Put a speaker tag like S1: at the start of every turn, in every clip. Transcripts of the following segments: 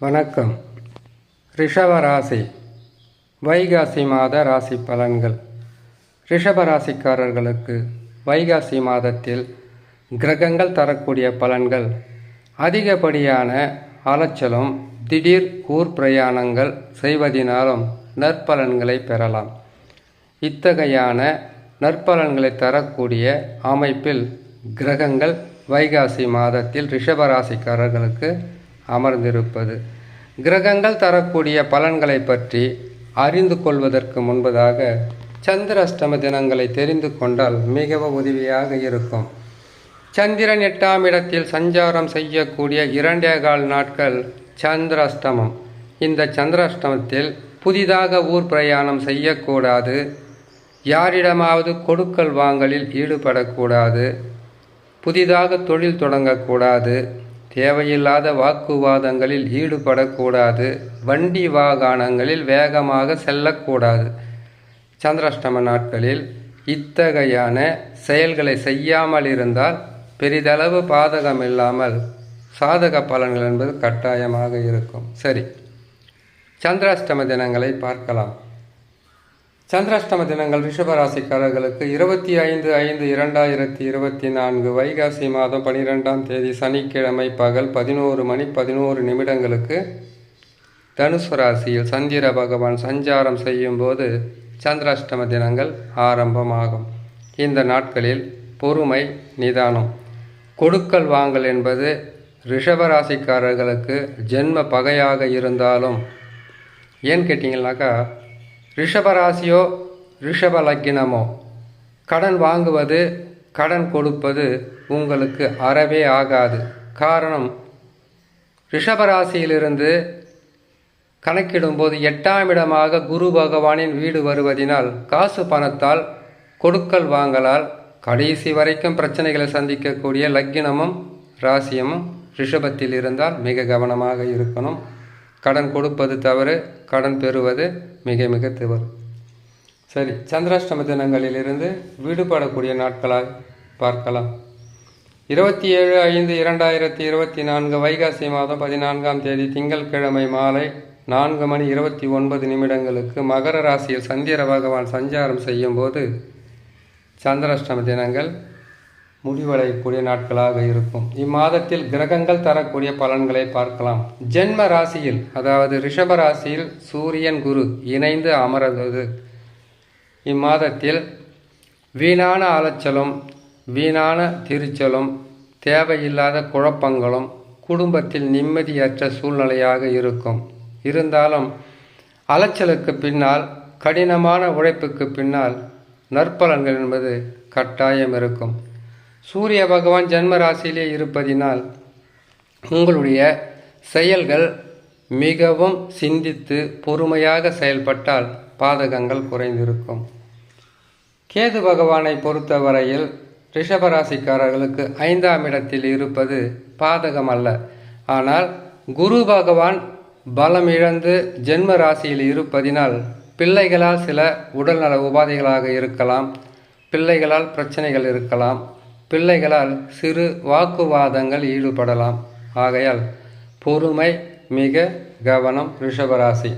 S1: வணக்கம். ரிஷபராசி வைகாசி மாத ராசி பலன்கள். ரிஷபராசிக்காரர்களுக்கு வைகாசி மாதத்தில் கிரகங்கள் தரக்கூடிய பலன்கள் அதிகப்படியான அலைச்சலும் திடீர் ஊர் பிரயாணங்கள் செய்வதினாலும் நற்பலன்களை பெறலாம். இத்தகையான நற்பலன்களை தரக்கூடிய அமைப்பில் கிரகங்கள் வைகாசி மாதத்தில் ரிஷபராசிக்காரர்களுக்கு அமர்ந்திருப்பது. கிரகங்கள் தரக்கூடிய பலன்களை பற்றி அறிந்து கொள்வதற்கு முன்பதாக சந்திராஷ்டம தினங்களை தெரிந்து கொண்டால் மிகவும் உதவியாக இருக்கும். சந்திரன் 8ஆம் இடத்தில் சஞ்சாரம் செய்யக்கூடிய 2.25 நாட்கள் சந்திராஷ்டமம். இந்த சந்திராஷ்டமத்தில் புதிதாக ஊர் பிரயாணம் செய்யக்கூடாது, யாரிடமாவது கொடுக்கல் வாங்கலில் ஈடுபடக்கூடாது, புதிதாக தொழில் தொடங்கக்கூடாது, தேவையில்லாத வாக்குவாதங்களில் ஈடுபடக்கூடாது, வண்டி வாகனங்களில் வேகமாக செல்லக்கூடாது. சந்திராஷ்டம நாட்களில் இத்தகையான செயல்களை செய்யாமல் இருந்தால் பெரிதளவு பாதகம் இல்லாமல் சாதக பலன்கள் என்பது கட்டாயமாக இருக்கும். சரி, சந்திராஷ்டம தினங்களை பார்க்கலாம். சந்திராஷ்டம தினங்கள் ரிஷபராசிக்காரர்களுக்கு 25/5/2024 வைகாசி மாதம் 12ஆம் தேதி சனிக்கிழமை பகல் 11:11 தனுசு ராசியில் சந்திர பகவான் சஞ்சாரம் செய்யும் போது சந்திராஷ்டம தினங்கள் ஆரம்பமாகும். இந்த நாட்களில் பொறுமை, நிதானம், கொடுக்கல் வாங்கல் என்பது ரிஷபராசிக்காரர்களுக்கு ஜென்ம பகையாக இருந்தாலும், ஏன்னு கேட்டிங்கன்னாக்கா, ரிஷபராசியோ ரிஷப லக்கினமோ கடன் வாங்குவது, கடன் கொடுப்பது உங்களுக்கு அறவே ஆகாது. காரணம், ரிஷபராசியிலிருந்து கணக்கிடும்போது 8ஆம் இடமாக குரு பகவானின் வீடு வருவதினால் காசு பணத்தால் கொடுக்கல் வாங்கலால் கடைசி வரைக்கும் பிரச்சனைகளை சந்திக்கக்கூடிய லக்கினமும் ராசியமும் ரிஷபத்தில் இருந்தால் மிக கவனமாக இருக்கணும். கடன் கொடுப்பது தவறு, கடன் பெறுவது மிக மிக தவறு. சரி, சந்திராஷ்டம தினங்களிலிருந்து விடுபடக்கூடிய நாட்களாக பார்க்கலாம். 27/5/2024 வைகாசி மாதம் 14ஆம் தேதி திங்கட்கிழமை மாலை 4:29 மகர ராசியில் சந்திர பகவான் சஞ்சாரம் செய்யும் போது சந்திராஷ்டம தினங்கள் முடிவடையக்கூடிய நாட்களாக இருக்கும். இம்மாதத்தில் கிரகங்கள் தரக்கூடிய பலன்களை பார்க்கலாம். ஜென்ம ராசியில், அதாவது ரிஷப ராசியில் சூரியன் குரு இணைந்து அமர்வது இம்மாதத்தில் வீணான அலைச்சலும், வீணான திருச்சலும், தேவையில்லாத குழப்பங்களும் குடும்பத்தில் நிம்மதியற்ற சூழ்நிலையாக இருக்கும். இருந்தாலும் அலைச்சலுக்கு பின்னால், கடினமான உழைப்புக்கு பின்னால் நற்பலன்கள் என்பது கட்டாயம் இருக்கும். சூரிய பகவான் ஜென்ம ராசியிலே இருப்பதினால் உங்களுடைய செயல்கள் மிகவும் சிந்தித்து பொறுமையாக செயல்பட்டால் பாதகங்கள் குறைந்திருக்கும். கேது பகவானை பொறுத்தவரையில் ரிஷபராசிக்காரர்களுக்கு 5ஆம் இடத்தில் இருப்பது பாதகம் அல்ல. ஆனால் குரு பகவான் பலம் இழந்து ஜென்ம ராசியில் இருப்பதினால் பிள்ளைகளால் சில உடல்நல உபாதைகளாக இருக்கலாம், பிள்ளைகளால் பிரச்சனைகள் இருக்கலாம், பிள்ளைகளால் சிறு வாக்குவாதங்கள் ஈடுபடலாம். ஆகையால் பொறுமை, மிக கவனம் ரிஷபராசி.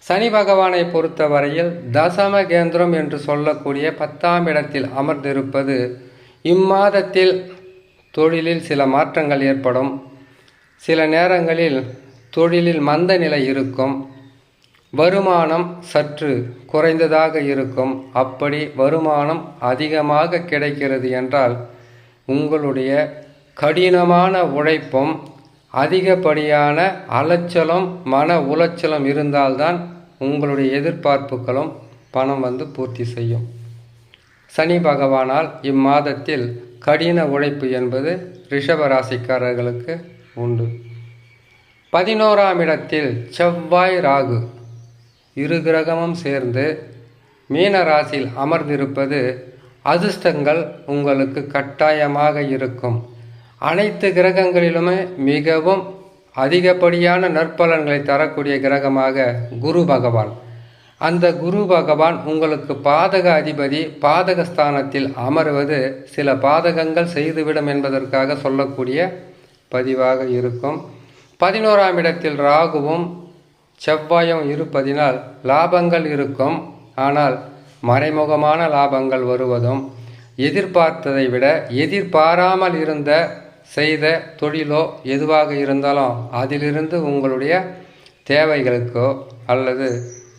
S1: சனி பகவானை பொறுத்தவரையில் தசம கேந்திரம் என்று சொல்லக்கூடிய 10ஆம் இடத்தில் அமர்ந்திருப்பது இம்மாதத்தில் தொழிலில் சில மாற்றங்கள் ஏற்படும். சில நேரங்களில் தொழிலில் மந்த நிலை இருக்கும். வருமானம் சற்று குறைந்ததாக இருக்கும். அப்படி வருமானம் அதிகமாக கிடைக்கிறது என்றால் உங்களுடைய கடினமான உழைப்பும் அதிகப்படியான அலைச்சலும் மன உளைச்சலும் இருந்தால்தான் உங்களுடைய எதிர்பார்ப்புகளும் பணம் வந்து பூர்த்தி செய்யும். சனி பகவானால் இம்மாதத்தில் கடின உழைப்பு என்பது ரிஷபராசிக்காரர்களுக்கு உண்டு. 11ஆம் இடத்தில் செவ்வாய் ராகு இரு கிரகமும் சேர்ந்து மீன ராசியில் அமர்ந்திருப்பது அதிர்ஷ்டங்கள் உங்களுக்கு கட்டாயமாக இருக்கும். அனைத்து கிரகங்களிலுமே மிகவும் அதிகப்படியான நற்பலன்களை தரக்கூடிய கிரகமாக குரு பகவான். அந்த குரு பகவான் உங்களுக்கு பாதக அதிபதி, பாதகஸ்தானத்தில் அமர்வது சில பாதகங்கள் செய்துவிடும் என்பதற்காக சொல்லக்கூடிய பதிவாக இருக்கும். 11ஆம் இடத்தில் ராகுவும் செவ்வாயும் இருப்பதினால் லாபங்கள் இருக்கும். ஆனால் மறைமுகமான லாபங்கள் வருவதும், எதிர்பார்த்ததை விட எதிர்பாராமல் இருந்த செய்த தொழிலோ எதுவாக இருந்தாலும் அதிலிருந்து உங்களுடைய தேவைகளுக்கோ அல்லது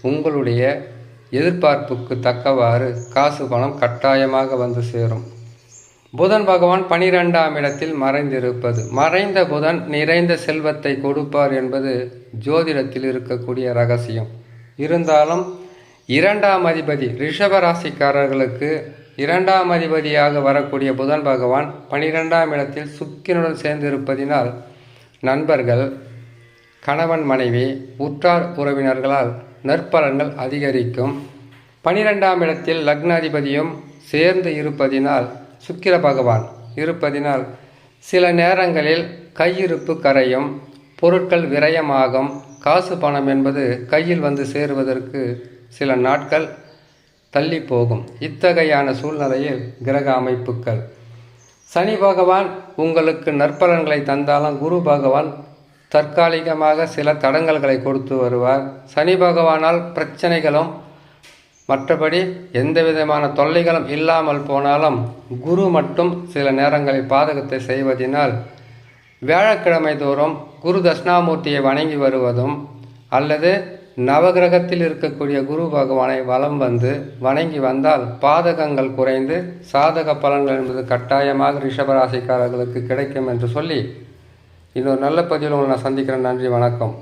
S1: உங்களுடைய எதிர்பார்ப்புக்கு தக்கவாறு காசு பணம் கட்டாயமாக வந்து சேரும். புதன் பகவான் 12ஆம் இடத்தில் மறைந்திருப்பது. மறைந்த புதன் நிறைந்த செல்வத்தை கொடுப்பார் என்பது ஜோதிடத்தில் இருக்கக்கூடிய ரகசியம். இருந்தாலும் 2ஆம் அதிபதி ரிஷப ராசிக்காரர்களுக்கு 2ஆம் அதிபதியாக வரக்கூடிய புதன் பகவான் 12ஆம் இடத்தில் சுக்கிரனுடன் சேர்ந்து இருப்பதினால் நண்பர்கள், கணவன் மனைவி, உற்றார் உறவினர்களால் நற்பலன்கள் அதிகரிக்கும். 12ஆம் இடத்தில் லக்னாதிபதியும் சேர்ந்து இருப்பதினால் சுக்கிர பகவான் இருப்பதினால் சில நேரங்களில் கையிருப்பு கரையும், பொருட்கள் விரயமாகும். காசு பணம் என்பது கையில் வந்து சேருவதற்கு சில நாட்கள் தள்ளி போகும். இத்தகையான சூழ்நிலையில் கிரக அமைப்புகள், சனி பகவான் உங்களுக்கு நற்பலன்களை தந்தாலும் குரு பகவான் தற்காலிகமாக சில தடங்கல்களை கொடுத்து வருவார். சனி பகவானால் பிரச்சனைகளும் மற்றபடி எந்த விதமான தொல்லைகளும் இல்லாமல் போனாலும் குரு மட்டும் சில நேரங்களில் பாதகத்தை செய்வதினால் வியாழக்கிழமை தோறும் குரு தட்சிணாமூர்த்தியை வணங்கி வருவதும் அல்லது நவகிரகத்தில் இருக்கக்கூடிய குரு பகவானை வலம் வந்து வணங்கி வந்தால் பாதகங்கள் குறைந்து சாதக பலன்கள் என்பது கட்டாயமாக ரிஷபராசிக்காரர்களுக்கு கிடைக்கும் என்று சொல்லி இன்னொரு நல்ல பதிவில் உங்களை நான் சந்திக்கிறேன். நன்றி, வணக்கம்.